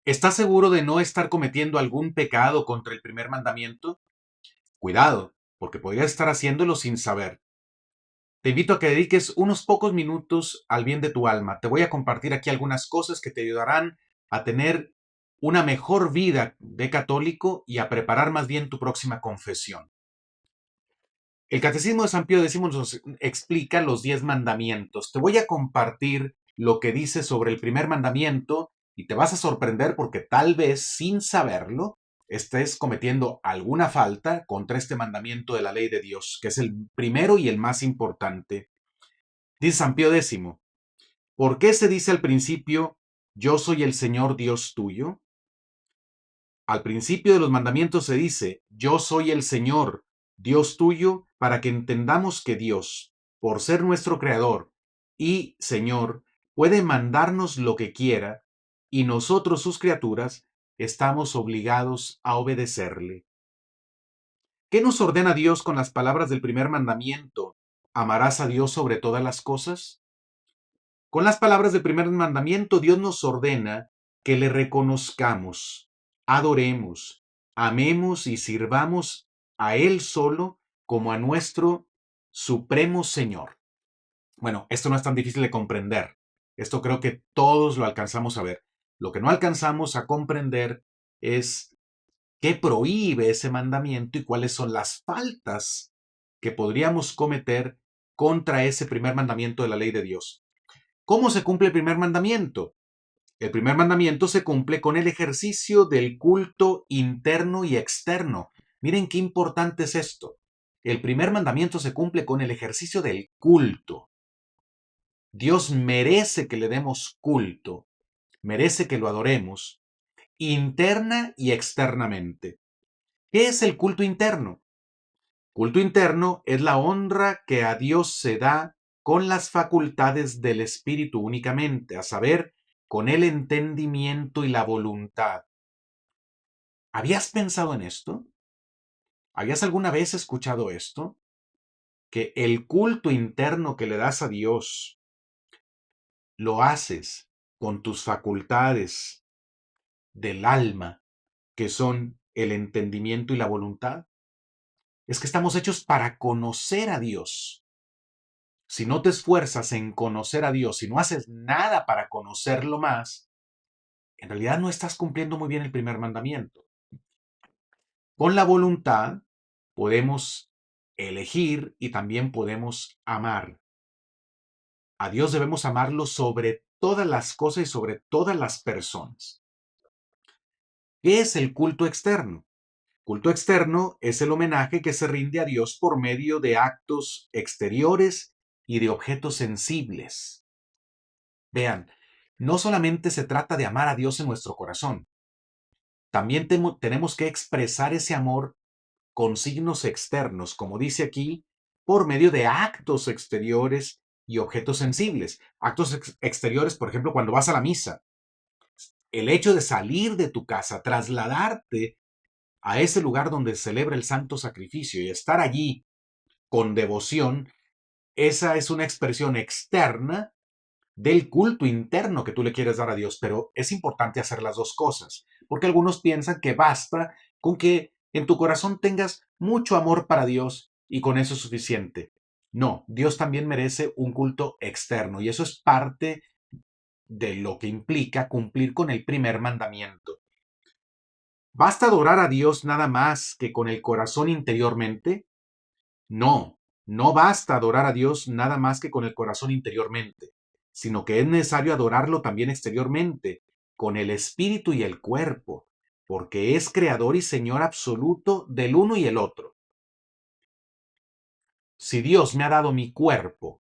¿Estás seguro de no estar cometiendo algún pecado contra el primer mandamiento? Cuidado, porque podrías estar haciéndolo sin saber. Te invito a que dediques unos pocos minutos al bien de tu alma. Te voy a compartir aquí algunas cosas que te ayudarán a tener una mejor vida de católico y a preparar más bien tu próxima confesión. El Catecismo de San Pío X nos explica los 10 mandamientos. Te voy a compartir lo que dice sobre el primer mandamiento y te vas a sorprender porque tal vez sin saberlo estés cometiendo alguna falta contra este mandamiento de la ley de Dios, que es el primero y el más importante. Dice San Pío X, ¿por qué se dice al principio, yo soy el Señor Dios tuyo? Al principio de los mandamientos se dice, yo soy el Señor, Dios tuyo, para que entendamos que Dios, por ser nuestro Creador y Señor, puede mandarnos lo que quiera y nosotros, sus criaturas, estamos obligados a obedecerle. ¿Qué nos ordena Dios con las palabras del primer mandamiento? ¿Amarás a Dios sobre todas las cosas? Con las palabras del primer mandamiento, Dios nos ordena que le reconozcamos, adoremos, amemos y sirvamos a Él solo como a nuestro supremo Señor. Bueno, esto no es tan difícil de comprender. Esto creo que todos lo alcanzamos a ver. Lo que no alcanzamos a comprender es qué prohíbe ese mandamiento y cuáles son las faltas que podríamos cometer contra ese primer mandamiento de la ley de Dios. ¿Cómo se cumple el primer mandamiento? El primer mandamiento se cumple con el ejercicio del culto interno y externo. Miren qué importante es esto. El primer mandamiento se cumple con el ejercicio del culto. Dios merece que le demos culto, merece que lo adoremos, interna y externamente. ¿Qué es el culto interno? Culto interno es la honra que a Dios se da con las facultades del Espíritu únicamente, a saber, con el entendimiento y la voluntad. ¿Habías pensado en esto? ¿Habías alguna vez escuchado esto? Que el culto interno que le das a Dios lo haces con tus facultades del alma, que son el entendimiento y la voluntad. Es que estamos hechos para conocer a Dios. Si no te esfuerzas en conocer a Dios, si no haces nada para conocerlo más, en realidad no estás cumpliendo muy bien el primer mandamiento. Con la voluntad podemos elegir y también podemos amar. A Dios debemos amarlo sobre todas las cosas y sobre todas las personas. ¿Qué es el culto externo? Culto externo es el homenaje que se rinde a Dios por medio de actos exteriores y de objetos sensibles. Vean, no solamente se trata de amar a Dios en nuestro corazón, también tenemos que expresar ese amor con signos externos, como dice aquí, por medio de actos exteriores y objetos sensibles. Actos exteriores, por ejemplo, cuando vas a la misa. El hecho de salir de tu casa, trasladarte a ese lugar donde se celebra el santo sacrificio y estar allí con devoción, esa es una expresión externa del culto interno que tú le quieres dar a Dios, pero es importante hacer las dos cosas, porque algunos piensan que basta con que en tu corazón tengas mucho amor para Dios y con eso es suficiente. No, Dios también merece un culto externo y eso es parte de lo que implica cumplir con el primer mandamiento. ¿Basta adorar a Dios nada más que con el corazón interiormente? No, no basta adorar a Dios nada más que con el corazón interiormente, sino que es necesario adorarlo también exteriormente, con el espíritu y el cuerpo, porque es creador y señor absoluto del uno y el otro. Si Dios me ha dado mi cuerpo,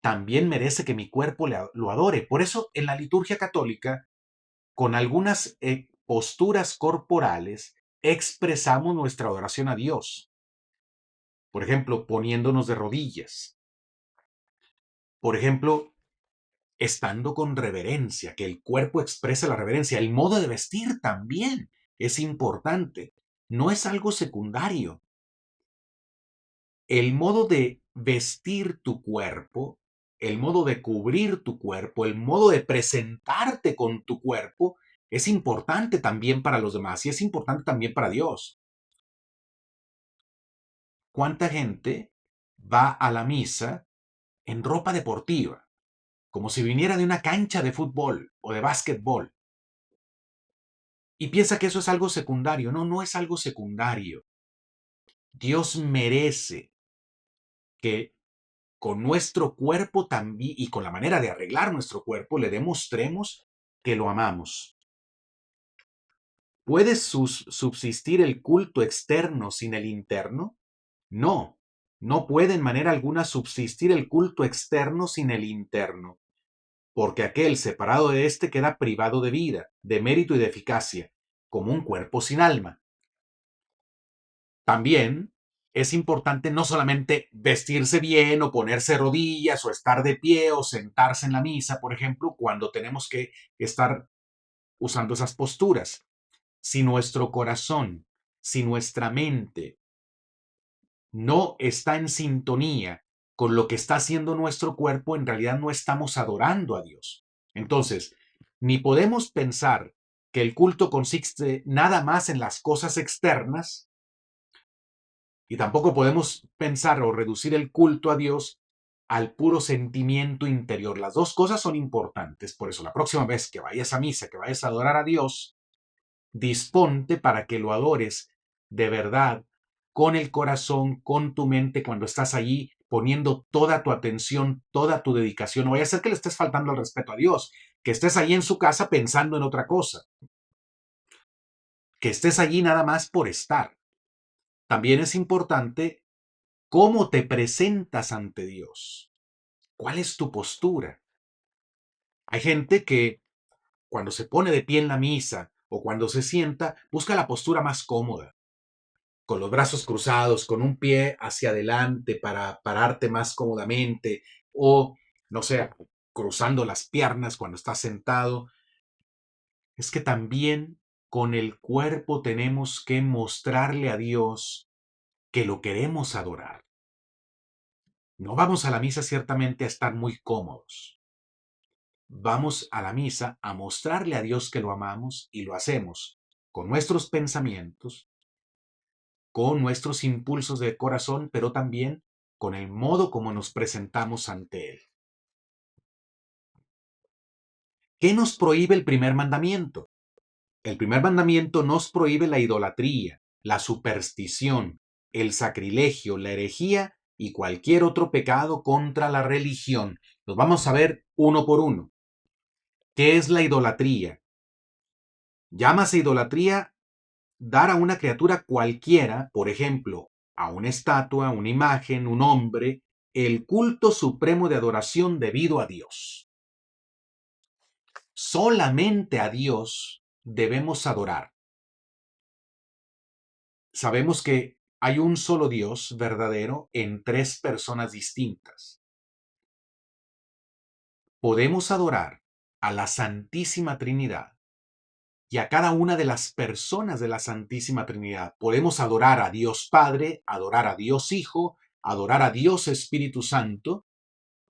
también merece que mi cuerpo lo adore. Por eso en la liturgia católica, con algunas posturas corporales, expresamos nuestra adoración a Dios. Por ejemplo, poniéndonos de rodillas. Por ejemplo, estando con reverencia, que el cuerpo exprese la reverencia. El modo de vestir también es importante, no es algo secundario. El modo de vestir tu cuerpo, el modo de cubrir tu cuerpo, el modo de presentarte con tu cuerpo, es importante también para los demás y es importante también para Dios. ¿Cuánta gente va a la misa en ropa deportiva, como si viniera de una cancha de fútbol o de básquetbol? Y piensa que eso es algo secundario. No, no es algo secundario. Dios merece que con nuestro cuerpo también y con la manera de arreglar nuestro cuerpo le demostremos que lo amamos. ¿Puede subsistir el culto externo sin el interno? No, no puede en manera alguna subsistir el culto externo sin el interno, porque aquel separado de éste queda privado de vida, de mérito y de eficacia, como un cuerpo sin alma. También es importante no solamente vestirse bien o ponerse rodillas o estar de pie o sentarse en la misa, por ejemplo, cuando tenemos que estar usando esas posturas. Si nuestro corazón, si nuestra mente no está en sintonía con lo que está haciendo nuestro cuerpo, en realidad no estamos adorando a Dios. Entonces, ni podemos pensar que el culto consiste nada más en las cosas externas, y tampoco podemos pensar o reducir el culto a Dios al puro sentimiento interior. Las dos cosas son importantes. Por eso, la próxima vez que vayas a misa, que vayas a adorar a Dios, disponte para que lo adores de verdad, con el corazón, con tu mente, cuando estás allí poniendo toda tu atención, toda tu dedicación. No vaya a ser que le estés faltando al respeto a Dios, que estés allí en su casa pensando en otra cosa, que estés allí nada más por estar. También es importante cómo te presentas ante Dios. ¿Cuál es tu postura? Hay gente que cuando se pone de pie en la misa o cuando se sienta, busca la postura más cómoda, con los brazos cruzados, con un pie hacia adelante para pararte más cómodamente o, no sé, cruzando las piernas cuando estás sentado. Es que también con el cuerpo tenemos que mostrarle a Dios que lo queremos adorar. No vamos a la misa ciertamente a estar muy cómodos. Vamos a la misa a mostrarle a Dios que lo amamos y lo hacemos con nuestros pensamientos, con nuestros impulsos de corazón, pero también con el modo como nos presentamos ante Él. ¿Qué nos prohíbe el primer mandamiento? El primer mandamiento nos prohíbe la idolatría, la superstición, el sacrilegio, la herejía y cualquier otro pecado contra la religión. Los vamos a ver uno por uno. ¿Qué es la idolatría? Llámase idolatría dar a una criatura cualquiera, por ejemplo, a una estatua, una imagen, un hombre, el culto supremo de adoración debido a Dios. Solamente a Dios debemos adorar. Sabemos que hay un solo Dios verdadero en tres personas distintas. Podemos adorar a la Santísima Trinidad y a cada una de las personas de la Santísima Trinidad. Podemos adorar a Dios Padre, adorar a Dios Hijo, adorar a Dios Espíritu Santo,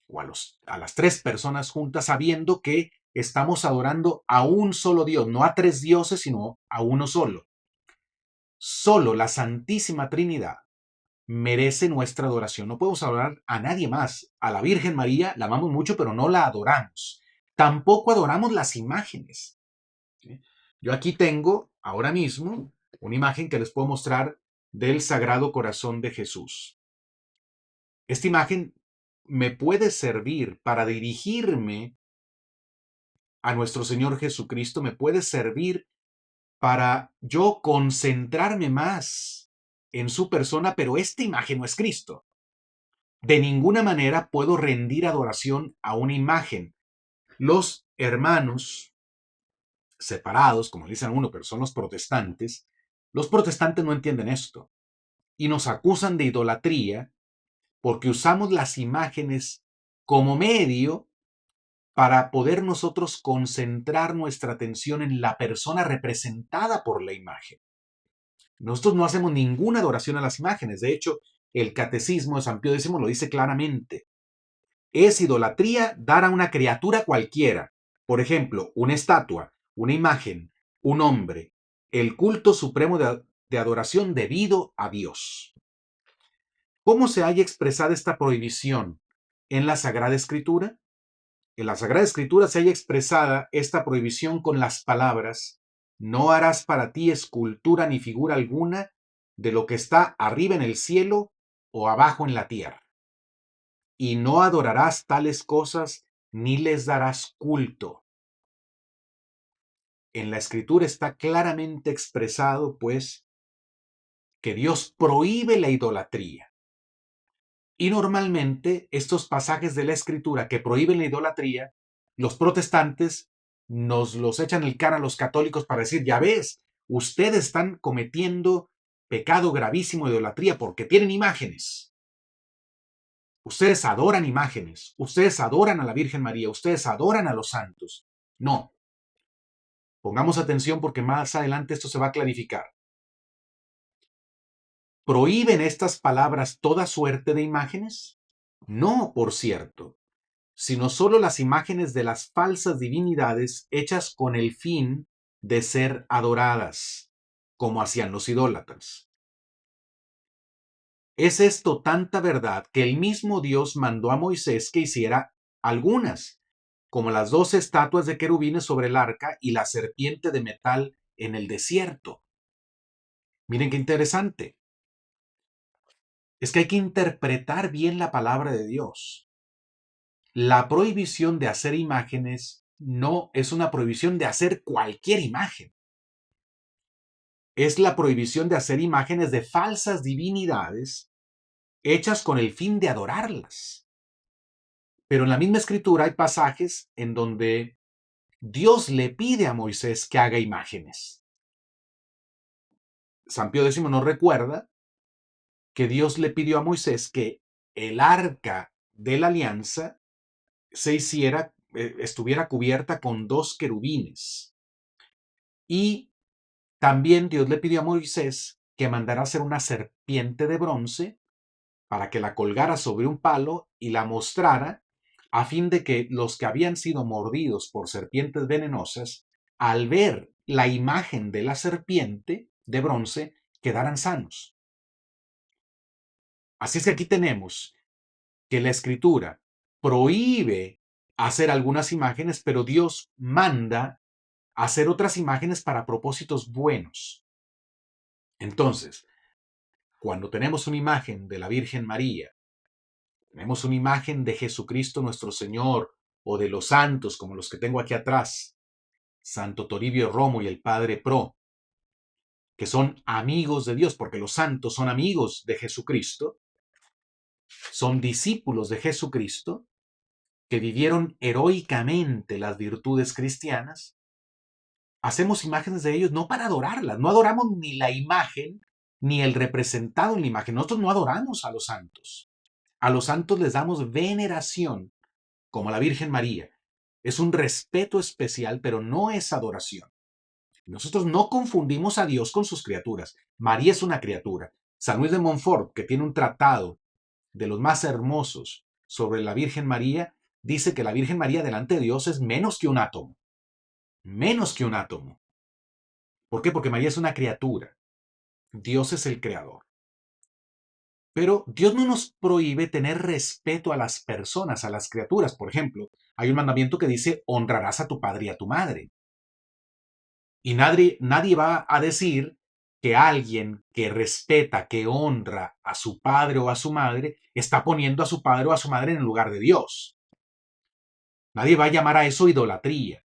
o a las tres personas juntas, sabiendo que estamos adorando a un solo Dios, no a tres dioses, sino a uno solo. Solo la Santísima Trinidad merece nuestra adoración. No podemos adorar a nadie más. A la Virgen María la amamos mucho, pero no la adoramos. Tampoco adoramos las imágenes. ¿Sí? Yo aquí tengo ahora mismo una imagen que les puedo mostrar del Sagrado Corazón de Jesús. Esta imagen me puede servir para dirigirme a nuestro Señor Jesucristo, me puede servir para yo concentrarme más en su persona, pero esta imagen no es Cristo. De ninguna manera puedo rendir adoración a una imagen. Los hermanos separados, como dicen uno, pero son los protestantes no entienden esto y nos acusan de idolatría porque usamos las imágenes como medio para poder nosotros concentrar nuestra atención en la persona representada por la imagen. Nosotros no hacemos ninguna adoración a las imágenes. De hecho, el Catecismo de San Pío X lo dice claramente. Es idolatría dar a una criatura cualquiera, por ejemplo, una estatua, una imagen, un hombre, el culto supremo de adoración debido a Dios. ¿Cómo se halla expresada esta prohibición en la Sagrada Escritura? En la Sagrada Escritura se halla expresada esta prohibición con las palabras: no harás para ti escultura ni figura alguna de lo que está arriba en el cielo o abajo en la tierra. Y no adorarás tales cosas ni les darás culto. En la Escritura está claramente expresado, pues, que Dios prohíbe la idolatría. Y normalmente estos pasajes de la Escritura que prohíben la idolatría, los protestantes nos los echan el cara a los católicos para decir: ya ves, ustedes están cometiendo pecado gravísimo de idolatría porque tienen imágenes. Ustedes adoran imágenes, ustedes adoran a la Virgen María, ustedes adoran a los santos. No. Pongamos atención porque más adelante esto se va a clarificar. ¿Prohíben estas palabras toda suerte de imágenes? No, por cierto, sino solo las imágenes de las falsas divinidades hechas con el fin de ser adoradas, como hacían los idólatras. Es esto tanta verdad que el mismo Dios mandó a Moisés que hiciera algunas, como las 12 estatuas de querubines sobre el arca y la serpiente de metal en el desierto. Miren qué interesante. Es que hay que interpretar bien la palabra de Dios. La prohibición de hacer imágenes no es una prohibición de hacer cualquier imagen. Es la prohibición de hacer imágenes de falsas divinidades hechas con el fin de adorarlas. Pero en la misma escritura hay pasajes en donde Dios le pide a Moisés que haga imágenes. San Pío X nos recuerda que Dios le pidió a Moisés que el arca de la alianza estuviera cubierta con 2 querubines. Y también Dios le pidió a Moisés que mandara hacer una serpiente de bronce para que la colgara sobre un palo y la mostrara, a fin de que los que habían sido mordidos por serpientes venenosas, al ver la imagen de la serpiente de bronce, quedaran sanos. Así es que aquí tenemos que la Escritura prohíbe hacer algunas imágenes, pero Dios manda hacer otras imágenes para propósitos buenos. Entonces, cuando tenemos una imagen de la Virgen María, tenemos una imagen de Jesucristo nuestro Señor o de los santos como los que tengo aquí atrás, Santo Toribio Romo y el Padre Pro, que son amigos de Dios, porque los santos son amigos de Jesucristo, son discípulos de Jesucristo, que vivieron heroicamente las virtudes cristianas. Hacemos imágenes de ellos no para adorarlas, no adoramos ni la imagen ni el representado en la imagen. Nosotros no adoramos a los santos. A los santos les damos veneración, como a la Virgen María. Es un respeto especial, pero no es adoración. Nosotros no confundimos a Dios con sus criaturas. María es una criatura. San Luis de Montfort, que tiene un tratado de los más hermosos sobre la Virgen María, dice que la Virgen María delante de Dios es menos que un átomo. Menos que un átomo. ¿Por qué? Porque María es una criatura. Dios es el creador. Pero Dios no nos prohíbe tener respeto a las personas, a las criaturas. Por ejemplo, hay un mandamiento que dice: honrarás a tu padre y a tu madre. Y nadie va a decir que alguien que respeta, que honra a su padre o a su madre, está poniendo a su padre o a su madre en el lugar de Dios. Nadie va a llamar a eso idolatría.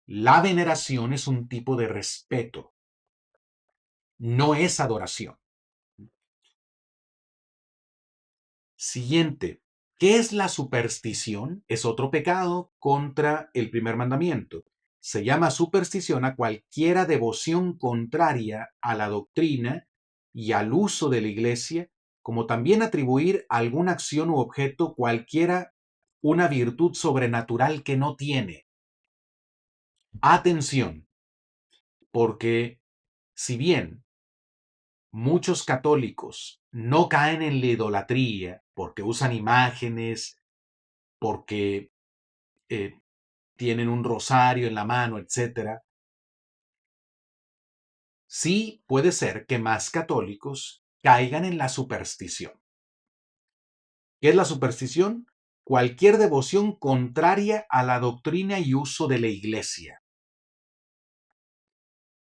La veneración es un tipo de respeto, no es adoración. Siguiente. ¿Qué es la superstición? Es otro pecado contra el primer mandamiento. Se llama superstición a cualquiera devoción contraria a la doctrina y al uso de la iglesia, como también atribuir a alguna acción u objeto cualquiera una virtud sobrenatural que no tiene. Atención, porque si bien muchos católicos no caen en la idolatría porque usan imágenes, porque tienen un rosario en la mano, etcétera, sí puede ser que más católicos caigan en la superstición. ¿Qué es la superstición? Cualquier devoción contraria a la doctrina y uso de la Iglesia.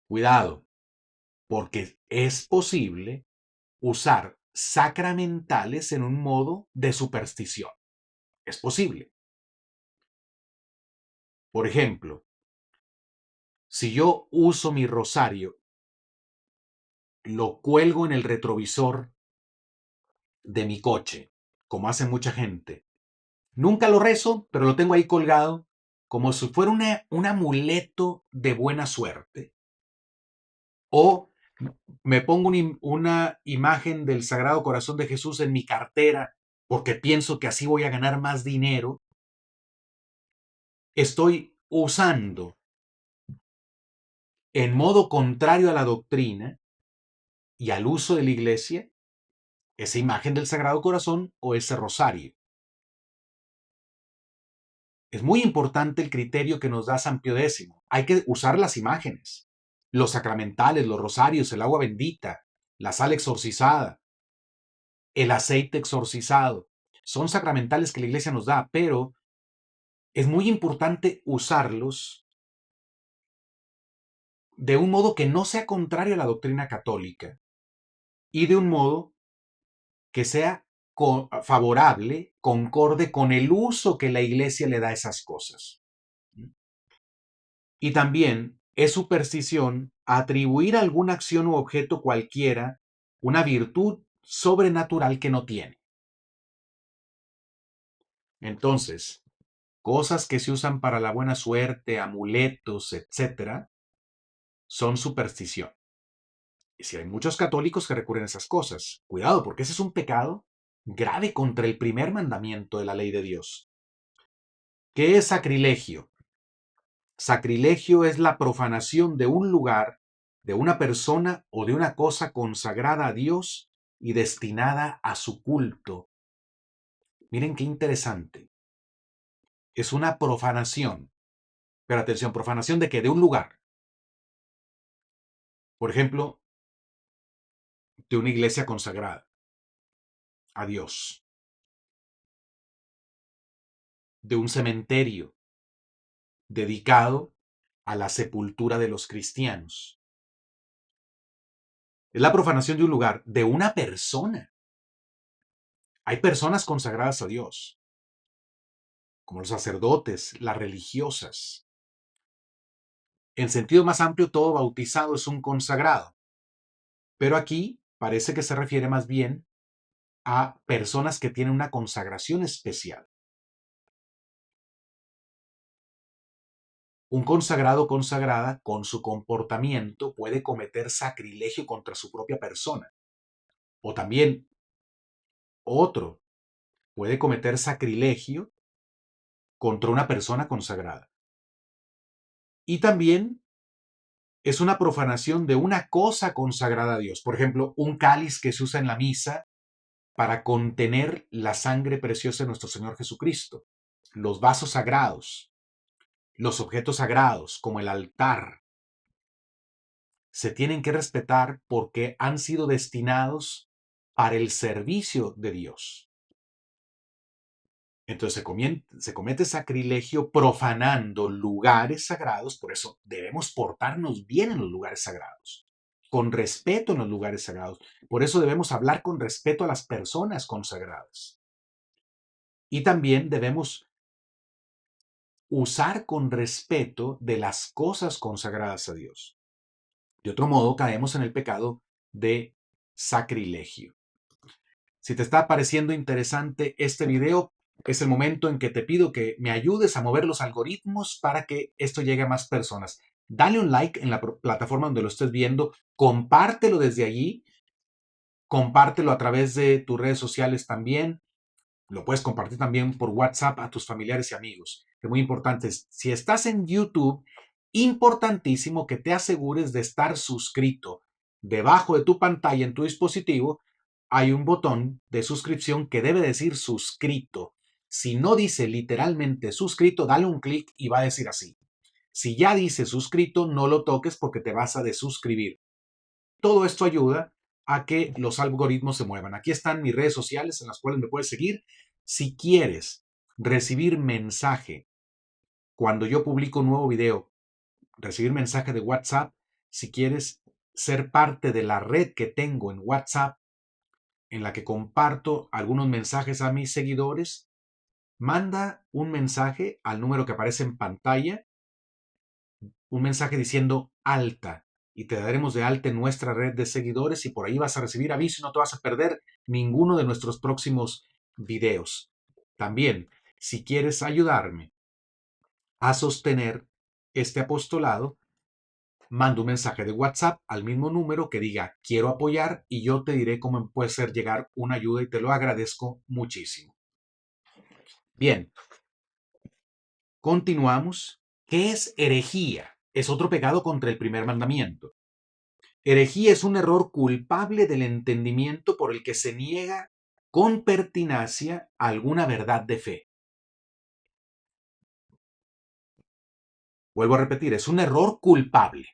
Cuidado, porque es posible usar sacramentales en un modo de superstición. Es posible. Por ejemplo, si yo uso mi rosario, lo cuelgo en el retrovisor de mi coche, como hace mucha gente. Nunca lo rezo, pero lo tengo ahí colgado como si fuera un amuleto de buena suerte. O me pongo una imagen del Sagrado Corazón de Jesús en mi cartera porque pienso que así voy a ganar más dinero. Estoy usando en modo contrario a la doctrina y al uso de la iglesia esa imagen del Sagrado Corazón o ese rosario. Es muy importante el criterio que nos da San Pío X. Hay que usar las imágenes, los sacramentales, los rosarios, el agua bendita, la sal exorcizada, el aceite exorcizado. Son sacramentales que la iglesia nos da, pero es muy importante usarlos de un modo que no sea contrario a la doctrina católica y de un modo que sea favorable, concorde con el uso que la iglesia le da a esas cosas. Y también es superstición atribuir a alguna acción u objeto cualquiera una virtud sobrenatural que no tiene. Entonces, cosas que se usan para la buena suerte, amuletos, etcétera, son superstición. Y si hay muchos católicos que recurren a esas cosas, cuidado, porque ese es un pecado grave contra el primer mandamiento de la ley de Dios. ¿Qué es sacrilegio? Sacrilegio es la profanación de un lugar, de una persona o de una cosa consagrada a Dios y destinada a su culto. Miren qué interesante. Es una profanación. Pero atención, ¿profanación de qué? De un lugar. Por ejemplo, de una iglesia consagrada a Dios. De un cementerio dedicado a la sepultura de los cristianos. Es la profanación de un lugar, de una persona. Hay personas consagradas a Dios, como los sacerdotes, las religiosas. En sentido más amplio, todo bautizado es un consagrado. Pero aquí parece que se refiere más bien a personas que tienen una consagración especial. Un consagrado o consagrada, con su comportamiento, puede cometer sacrilegio contra su propia persona. O también otro puede cometer sacrilegio contra una persona consagrada. Y también es una profanación de una cosa consagrada a Dios. Por ejemplo, un cáliz que se usa en la misa para contener la sangre preciosa de nuestro Señor Jesucristo. Los vasos sagrados, los objetos sagrados, como el altar, se tienen que respetar porque han sido destinados para el servicio de Dios. Entonces se comete sacrilegio profanando lugares sagrados, por eso debemos portarnos bien en los lugares sagrados, con respeto en los lugares sagrados. Por eso debemos hablar con respeto a las personas consagradas. Y también debemos usar con respeto de las cosas consagradas a Dios. De otro modo, caemos en el pecado de sacrilegio. Si te está pareciendo interesante este video, es el momento en que te pido que me ayudes a mover los algoritmos para que esto llegue a más personas. Dale un like en la plataforma donde lo estés viendo, compártelo desde allí, compártelo a través de tus redes sociales también. Lo puedes compartir también por WhatsApp a tus familiares y amigos. Es muy importante. Si estás en YouTube, importantísimo que te asegures de estar suscrito. Debajo de tu pantalla en tu dispositivo hay un botón de suscripción que debe decir suscrito. Si no dice literalmente suscrito, dale un clic y va a decir así. Si ya dice suscrito, no lo toques porque te vas a desuscribir. Todo esto ayuda a que los algoritmos se muevan. Aquí están mis redes sociales en las cuales me puedes seguir. Si quieres recibir mensaje cuando yo publico un nuevo video, recibir mensaje de WhatsApp, si quieres ser parte de la red que tengo en WhatsApp, en la que comparto algunos mensajes a mis seguidores, manda un mensaje al número que aparece en pantalla, un mensaje diciendo alta, y te daremos de alta en nuestra red de seguidores y por ahí vas a recibir aviso y no te vas a perder ninguno de nuestros próximos videos. También, si quieres ayudarme a sostener este apostolado, manda un mensaje de WhatsApp al mismo número que diga quiero apoyar y yo te diré cómo puede ser llegar una ayuda y te lo agradezco muchísimo. Bien, continuamos. ¿Qué es herejía? Es otro pecado contra el primer mandamiento. Herejía es un error culpable del entendimiento por el que se niega con pertinacia alguna verdad de fe. Vuelvo a repetir, es un error culpable.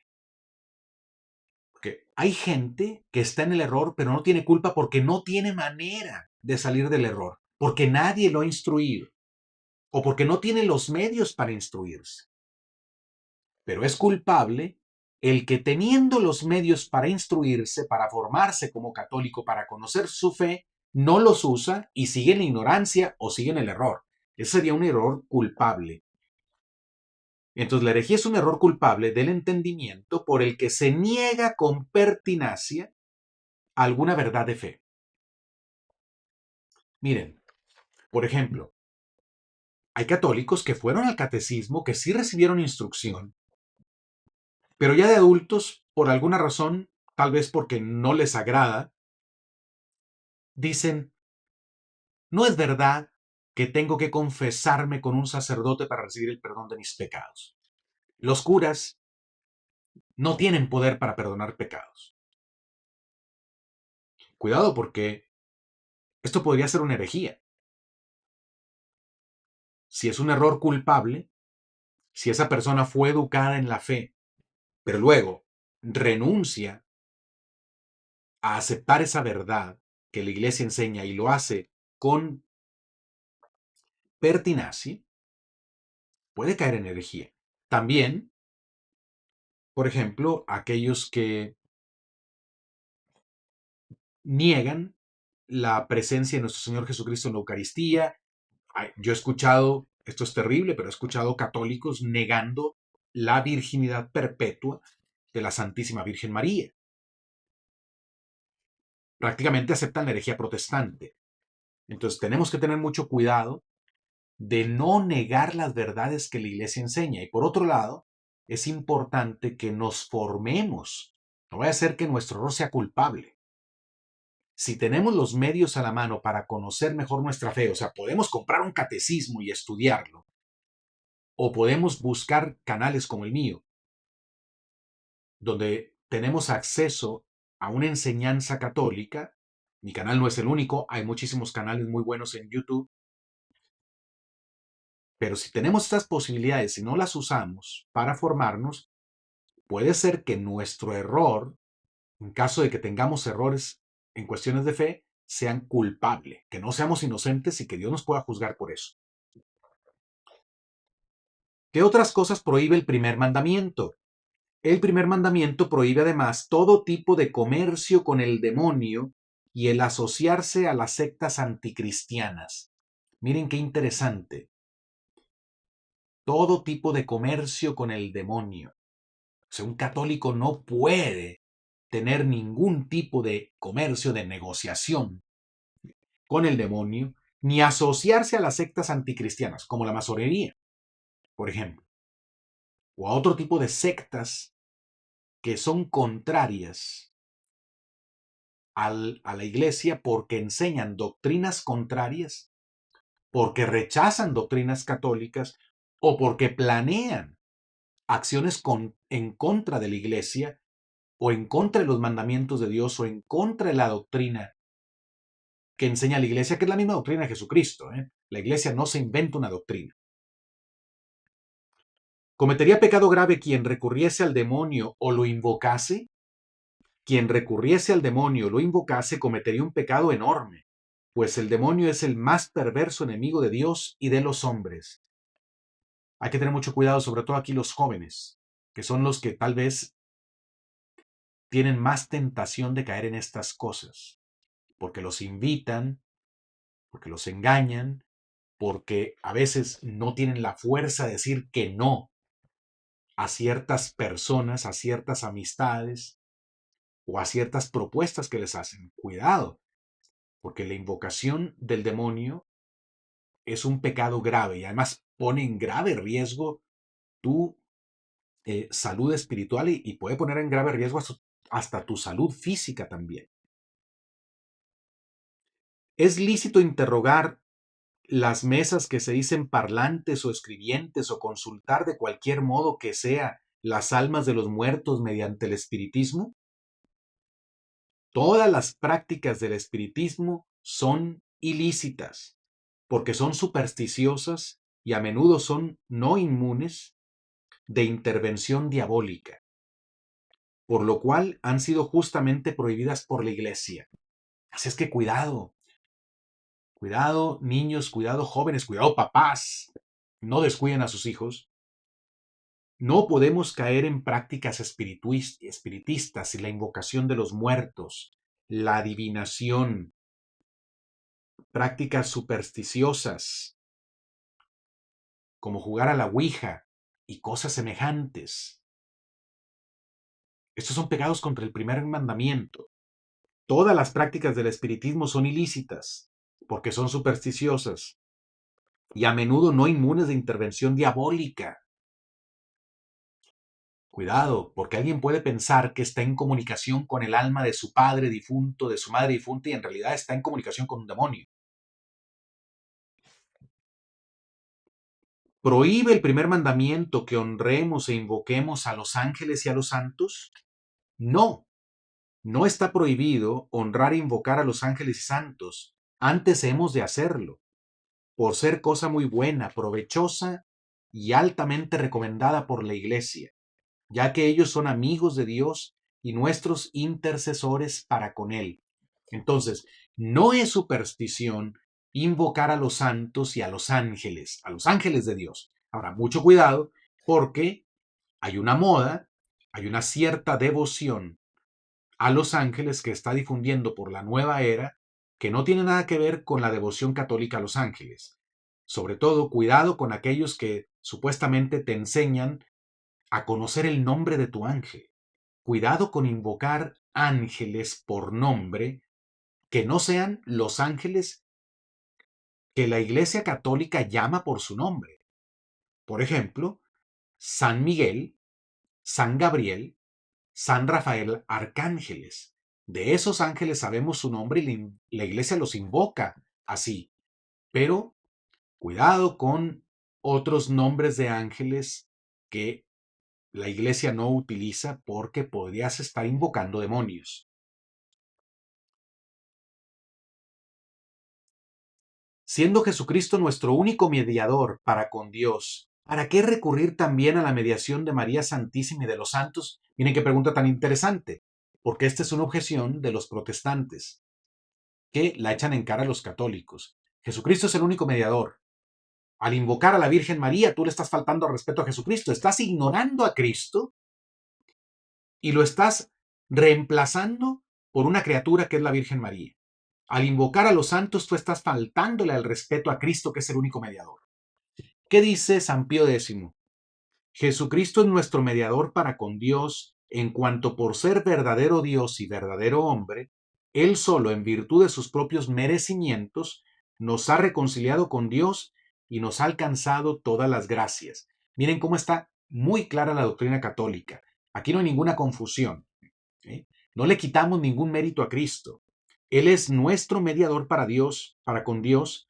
Porque hay gente que está en el error, pero no tiene culpa porque no tiene manera de salir del error, porque nadie lo ha instruido o porque no tiene los medios para instruirse. Pero es culpable el que teniendo los medios para instruirse, para formarse como católico, para conocer su fe, no los usa y sigue en la ignorancia o sigue en el error. Ese sería un error culpable. Entonces la herejía es un error culpable del entendimiento por el que se niega con pertinacia alguna verdad de fe. Miren, por ejemplo, hay católicos que fueron al catecismo, que sí recibieron instrucción, pero ya de adultos, por alguna razón, tal vez porque no les agrada, dicen, no es verdad que tengo que confesarme con un sacerdote para recibir el perdón de mis pecados. Los curas no tienen poder para perdonar pecados. Cuidado porque esto podría ser una herejía. Si es un error culpable, si esa persona fue educada en la fe, pero luego renuncia a aceptar esa verdad que la iglesia enseña y lo hace con pertinacia, puede caer en herejía. También, por ejemplo, aquellos que niegan la presencia de nuestro Señor Jesucristo en la Eucaristía. Yo he escuchado, esto es terrible, pero he escuchado católicos negando la virginidad perpetua de la Santísima Virgen María. Prácticamente aceptan la herejía protestante. Entonces tenemos que tener mucho cuidado de no negar las verdades que la Iglesia enseña. Y por otro lado, es importante que nos formemos. No vaya a ser que nuestro error sea culpable. Si tenemos los medios a la mano para conocer mejor nuestra fe, o sea, podemos comprar un catecismo y estudiarlo, o podemos buscar canales como el mío, donde tenemos acceso a una enseñanza católica. Mi canal no es el único, hay muchísimos canales muy buenos en YouTube, pero si tenemos estas posibilidades y no las usamos para formarnos, puede ser que nuestro error, en caso de que tengamos errores en cuestiones de fe, sean culpables, que no seamos inocentes y que Dios nos pueda juzgar por eso. ¿Qué otras cosas prohíbe el primer mandamiento? El primer mandamiento prohíbe además todo tipo de comercio con el demonio y el asociarse a las sectas anticristianas. Miren qué interesante. Todo tipo de comercio con el demonio. O sea, un católico no puede tener ningún tipo de comercio, de negociación con el demonio, ni asociarse a las sectas anticristianas, como la masonería, por ejemplo, o a otro tipo de sectas que son contrarias a la iglesia porque enseñan doctrinas contrarias, porque rechazan doctrinas católicas o porque planean acciones en contra de la iglesia o en contra de los mandamientos de Dios o en contra de la doctrina que enseña la iglesia, que es la misma doctrina de Jesucristo. La iglesia no se inventa una doctrina. ¿Cometería pecado grave quien recurriese al demonio o lo invocase? quien recurriese al demonio o lo invocase cometería un pecado enorme, pues el demonio es el más perverso enemigo de Dios y de los hombres. Hay que tener mucho cuidado, sobre todo aquí los jóvenes, que son los que tal vez tienen más tentación de caer en estas cosas, porque los invitan, porque los engañan, porque a veces no tienen la fuerza de decir que no a ciertas personas, a ciertas amistades o a ciertas propuestas que les hacen. Cuidado, porque la invocación del demonio es un pecado grave y además pone en grave riesgo tu salud espiritual y puede poner en grave riesgo hasta tu salud física también. Es lícito interrogar las mesas que se dicen parlantes o escribientes o consultar de cualquier modo que sea las almas de los muertos mediante el espiritismo. Todas las prácticas del espiritismo son ilícitas porque son supersticiosas y a menudo son no inmunes de intervención diabólica, por lo cual han sido justamente prohibidas por la Iglesia. Así es que cuidado, cuidado niños, cuidado jóvenes, cuidado papás, no descuiden a sus hijos. No podemos caer en prácticas espiritistas y la invocación de los muertos, la adivinación, prácticas supersticiosas, como jugar a la ouija y cosas semejantes. Estos son pecados contra el primer mandamiento. Todas las prácticas del espiritismo son ilícitas porque son supersticiosas y a menudo no inmunes de intervención diabólica. Cuidado, porque alguien puede pensar que está en comunicación con el alma de su padre difunto, de su madre difunta, y en realidad está en comunicación con un demonio. ¿Prohíbe el primer mandamiento que honremos e invoquemos a los ángeles y a los santos? No, no está prohibido honrar e invocar a los ángeles y santos. Antes hemos de hacerlo, por ser cosa muy buena, provechosa y altamente recomendada por la Iglesia, ya que ellos son amigos de Dios y nuestros intercesores para con Él. Entonces, no es superstición invocar a los santos y a los ángeles de Dios. Ahora, mucho cuidado porque hay una moda, hay una cierta devoción a los ángeles que está difundiendo por la nueva era que no tiene nada que ver con la devoción católica a los ángeles. Sobre todo, cuidado con aquellos que supuestamente te enseñan a conocer el nombre de tu ángel. Cuidado con invocar ángeles por nombre que no sean los ángeles que la Iglesia Católica llama por su nombre. Por ejemplo, San Miguel, San Gabriel, San Rafael, arcángeles. De esos ángeles sabemos su nombre y la Iglesia los invoca así. Pero cuidado con otros nombres de ángeles que la Iglesia no utiliza porque podrías estar invocando demonios. Siendo Jesucristo nuestro único mediador para con Dios, ¿para qué recurrir también a la mediación de María Santísima y de los santos? Miren qué pregunta tan interesante, porque esta es una objeción de los protestantes, que la echan en cara a los católicos. Jesucristo es el único mediador. Al invocar a la Virgen María, tú le estás faltando al respeto a Jesucristo, estás ignorando a Cristo y lo estás reemplazando por una criatura que es la Virgen María. Al invocar a los santos, tú estás faltándole al respeto a Cristo, que es el único mediador. ¿Qué dice San Pío X? Jesucristo es nuestro mediador para con Dios en cuanto por ser verdadero Dios y verdadero hombre, Él solo, en virtud de sus propios merecimientos, nos ha reconciliado con Dios y nos ha alcanzado todas las gracias. Miren cómo está muy clara la doctrina católica. Aquí no hay ninguna confusión. ¿Sí? No le quitamos ningún mérito a Cristo. Él es nuestro mediador para Dios, para con Dios,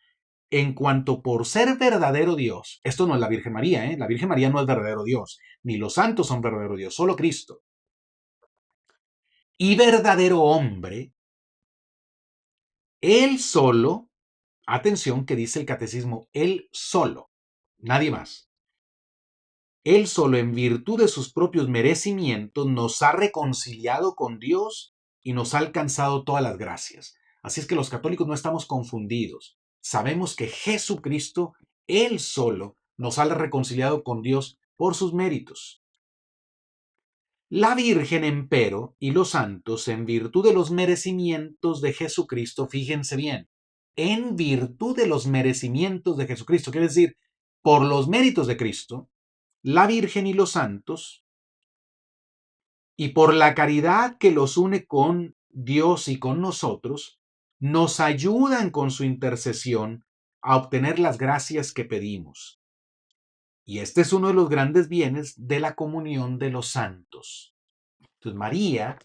en cuanto por ser verdadero Dios. Esto no es la Virgen María, ¿eh? La Virgen María no es verdadero Dios, ni los santos son verdadero Dios, solo Cristo. Y verdadero hombre, Él solo, atención que dice el catecismo, Él solo, nadie más. Él solo en virtud de sus propios merecimientos nos ha reconciliado con Dios y nos ha alcanzado todas las gracias. Así es que los católicos no estamos confundidos. Sabemos que Jesucristo, Él solo, nos ha reconciliado con Dios por sus méritos. La Virgen, empero, y los santos, en virtud de los merecimientos de Jesucristo, fíjense bien, en virtud de los merecimientos de Jesucristo, quiere decir, por los méritos de Cristo, la Virgen y los santos, y por la caridad que los une con Dios y con nosotros, nos ayudan con su intercesión a obtener las gracias que pedimos. Y este es uno de los grandes bienes de la comunión de los santos. Entonces, María,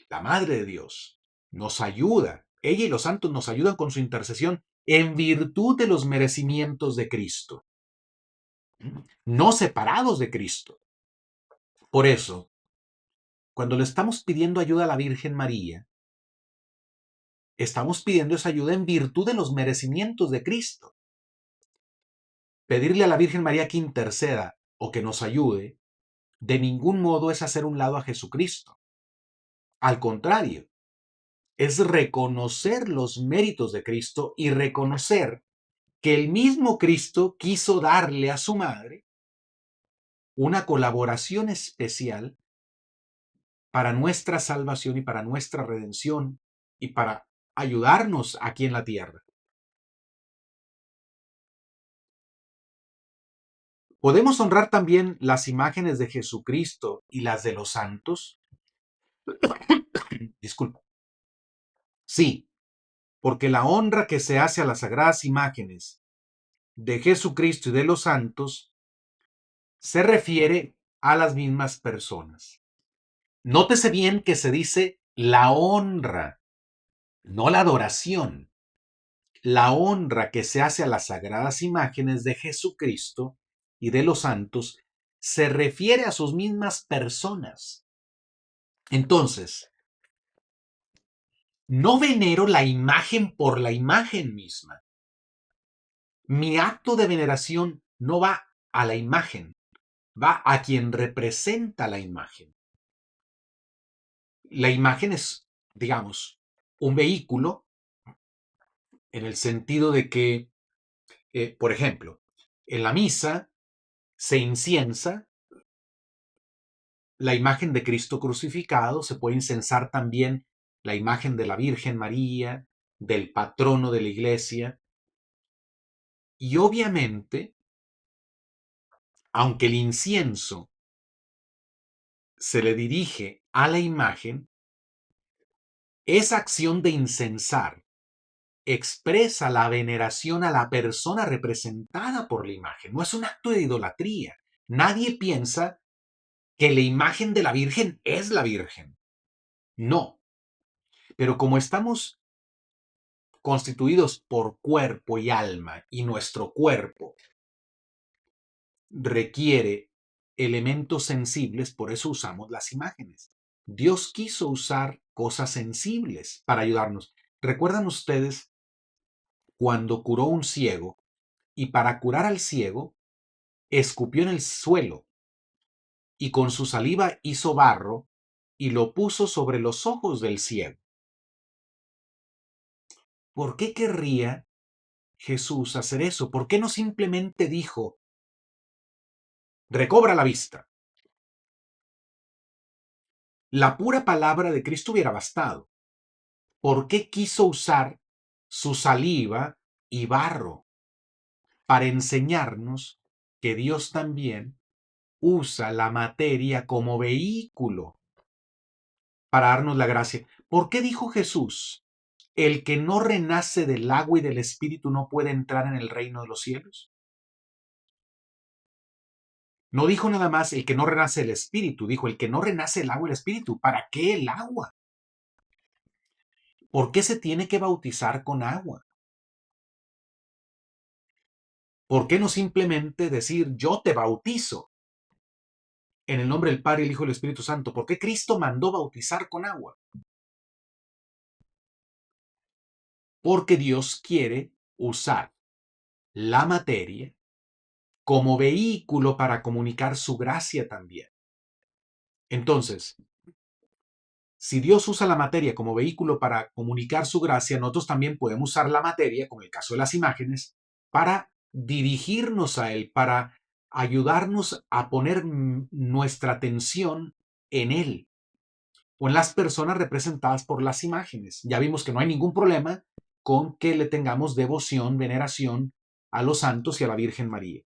la Madre de Dios, nos ayuda. Ella y los santos nos ayudan con su intercesión en virtud de los merecimientos de Cristo, no separados de Cristo. Por eso, cuando le estamos pidiendo ayuda a la Virgen María, estamos pidiendo esa ayuda en virtud de los merecimientos de Cristo. Pedirle a la Virgen María que interceda o que nos ayude, de ningún modo es hacer un lado a Jesucristo. Al contrario, es reconocer los méritos de Cristo y reconocer que el mismo Cristo quiso darle a su madre una colaboración especial para nuestra salvación y para nuestra redención y para ayudarnos aquí en la tierra. ¿Podemos honrar también las imágenes de Jesucristo y las de los santos? Disculpa. Sí, porque la honra que se hace a las sagradas imágenes de Jesucristo y de los santos se refiere a las mismas personas. Nótese bien que se dice la honra, no la adoración. La honra que se hace a las sagradas imágenes de Jesucristo y de los santos se refiere a sus mismas personas. Entonces, no venero la imagen por la imagen misma. Mi acto de veneración no va a la imagen, va a quien representa la imagen. La imagen es, digamos, un vehículo en el sentido de que, por ejemplo, en la misa se inciensa la imagen de Cristo crucificado, se puede incensar también la imagen de la Virgen María, del patrono de la iglesia, y obviamente, aunque el incienso se le dirige a la imagen, esa acción de incensar expresa la veneración a la persona representada por la imagen. No es un acto de idolatría. Nadie piensa que la imagen de la Virgen es la Virgen. No. Pero como estamos constituidos por cuerpo y alma, y nuestro cuerpo requiere elementos sensibles, por eso usamos las imágenes. Dios quiso usar cosas sensibles para ayudarnos. ¿Recuerdan ustedes cuando curó un ciego y para curar al ciego escupió en el suelo y con su saliva hizo barro y lo puso sobre los ojos del ciego? ¿Por qué querría Jesús hacer eso? ¿Por qué no simplemente dijo, recobra la vista? La pura palabra de Cristo hubiera bastado. ¿Por qué quiso usar su saliva y barro? Para enseñarnos que Dios también usa la materia como vehículo para darnos la gracia. ¿Por qué dijo Jesús, el que no renace del agua y del espíritu no puede entrar en el reino de los cielos? No dijo nada más el que no renace del espíritu, dijo el que no renace del agua y el espíritu. ¿Para qué el agua? ¿Por qué se tiene que bautizar con agua? ¿Por qué no simplemente decir yo te bautizo en el nombre del Padre, el Hijo y el Espíritu Santo? ¿Por qué Cristo mandó bautizar con agua? Porque Dios quiere usar la materia como vehículo para comunicar su gracia también. Entonces, si Dios usa la materia como vehículo para comunicar su gracia, nosotros también podemos usar la materia, como en el caso de las imágenes, para dirigirnos a Él, para ayudarnos a poner nuestra atención en Él o en las personas representadas por las imágenes. Ya vimos que no hay ningún problema con que le tengamos devoción, veneración a los santos y a la Virgen María.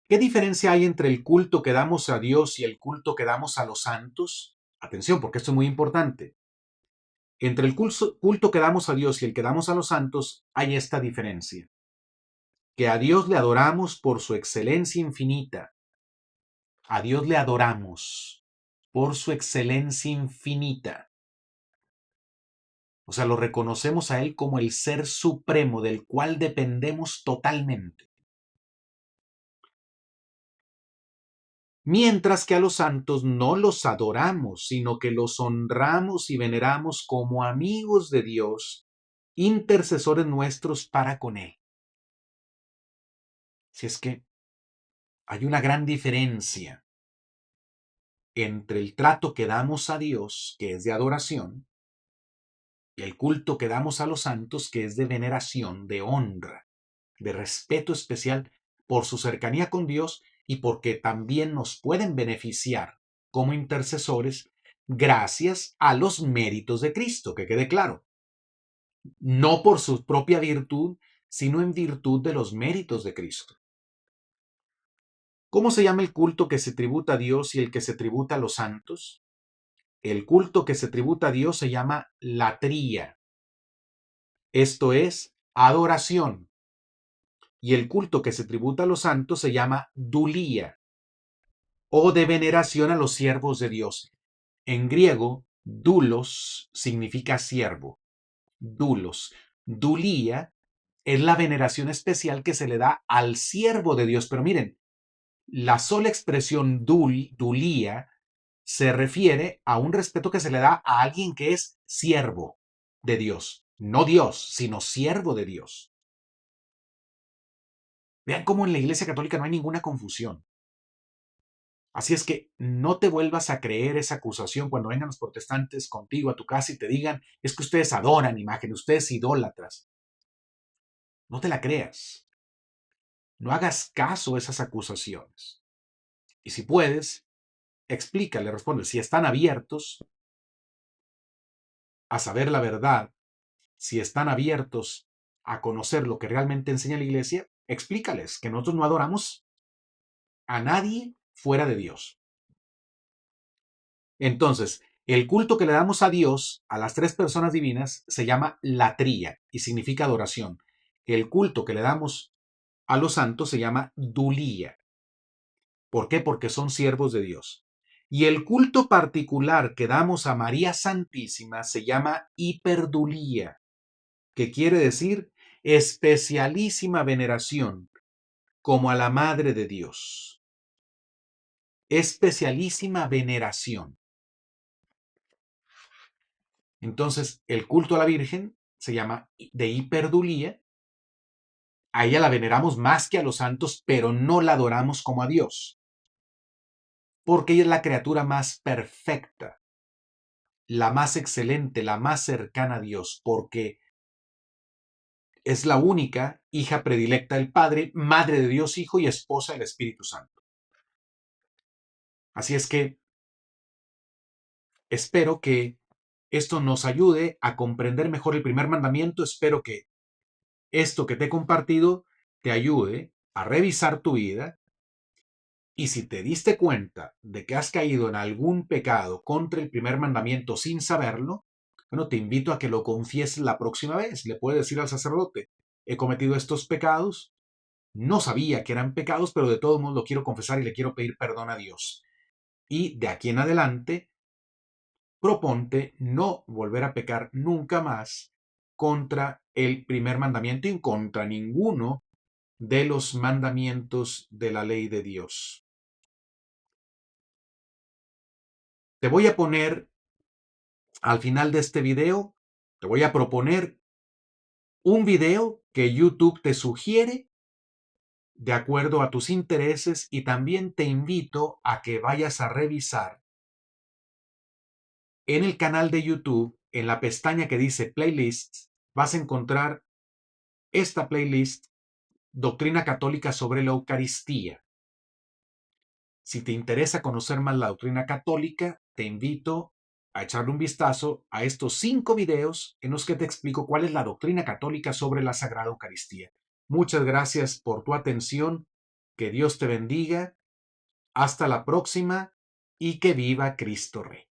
¿Qué diferencia hay entre el culto que damos a Dios y el culto que damos a los santos? Atención, porque esto es muy importante. Entre el culto que damos a Dios y el que damos a los santos hay esta diferencia. Que a Dios le adoramos por su excelencia infinita. A Dios le adoramos por su excelencia infinita. O sea, lo reconocemos a Él como el ser supremo del cual dependemos totalmente. Mientras que a los santos no los adoramos, sino que los honramos y veneramos como amigos de Dios, intercesores nuestros para con Él. Si es que hay una gran diferencia entre el trato que damos a Dios, que es de adoración, y el culto que damos a los santos, que es de veneración, de honra, de respeto especial por su cercanía con Dios y porque también nos pueden beneficiar como intercesores gracias a los méritos de Cristo, que quede claro. No por su propia virtud, sino en virtud de los méritos de Cristo. ¿Cómo se llama el culto que se tributa a Dios y el que se tributa a los santos? El culto que se tributa a Dios se llama latría. Esto es adoración. Y el culto que se tributa a los santos se llama dulía o de veneración a los siervos de Dios. En griego, doulos significa siervo. Doulos. Dulía es la veneración especial que se le da al siervo de Dios. Pero miren, la sola expresión dulía se refiere a un respeto que se le da a alguien que es siervo de Dios. No Dios, sino siervo de Dios. Vean cómo en la Iglesia Católica no hay ninguna confusión. Así es que no te vuelvas a creer esa acusación cuando vengan los protestantes contigo a tu casa y te digan, es que ustedes adoran imágenes, ustedes idólatras. No te la creas. No hagas caso a esas acusaciones. Y si puedes, explícale, responde, si están abiertos a saber la verdad, si están abiertos a conocer lo que realmente enseña la Iglesia, explícales que nosotros no adoramos a nadie fuera de Dios. Entonces, el culto que le damos a Dios, a las tres personas divinas, se llama latría y significa adoración. El culto que le damos a los santos se llama dulía. ¿Por qué? Porque son siervos de Dios. Y el culto particular que damos a María Santísima se llama hiperdulía, que quiere decir especialísima veneración, como a la Madre de Dios. Especialísima veneración. Entonces, el culto a la Virgen se llama de hiperdulía. A ella la veneramos más que a los santos, pero no la adoramos como a Dios, porque ella es la criatura más perfecta, la más excelente, la más cercana a Dios, porque es la única hija predilecta del Padre, madre de Dios Hijo y esposa del Espíritu Santo. Así es que espero que esto nos ayude a comprender mejor el primer mandamiento. Espero que esto que te he compartido te ayude a revisar tu vida. Y si te diste cuenta de que has caído en algún pecado contra el primer mandamiento sin saberlo, bueno, te invito a que lo confieses la próxima vez. Le puedes decir al sacerdote, he cometido estos pecados, no sabía que eran pecados, pero de todos modos lo quiero confesar y le quiero pedir perdón a Dios. Y de aquí en adelante, proponte no volver a pecar nunca más contra el primer mandamiento y contra ninguno de los mandamientos de la ley de Dios. Te voy a poner al final de este video Te voy a proponer un video que YouTube te sugiere de acuerdo a tus intereses y también te invito a que vayas a revisar en el canal de YouTube, en la pestaña que dice Playlists, vas a encontrar esta playlist, Doctrina Católica sobre la Eucaristía. Si te interesa conocer más la doctrina católica, te invito a echarle un vistazo a estos 5 videos en los que te explico cuál es la doctrina católica sobre la Sagrada Eucaristía. Muchas gracias por tu atención, que Dios te bendiga, hasta la próxima y que viva Cristo Rey.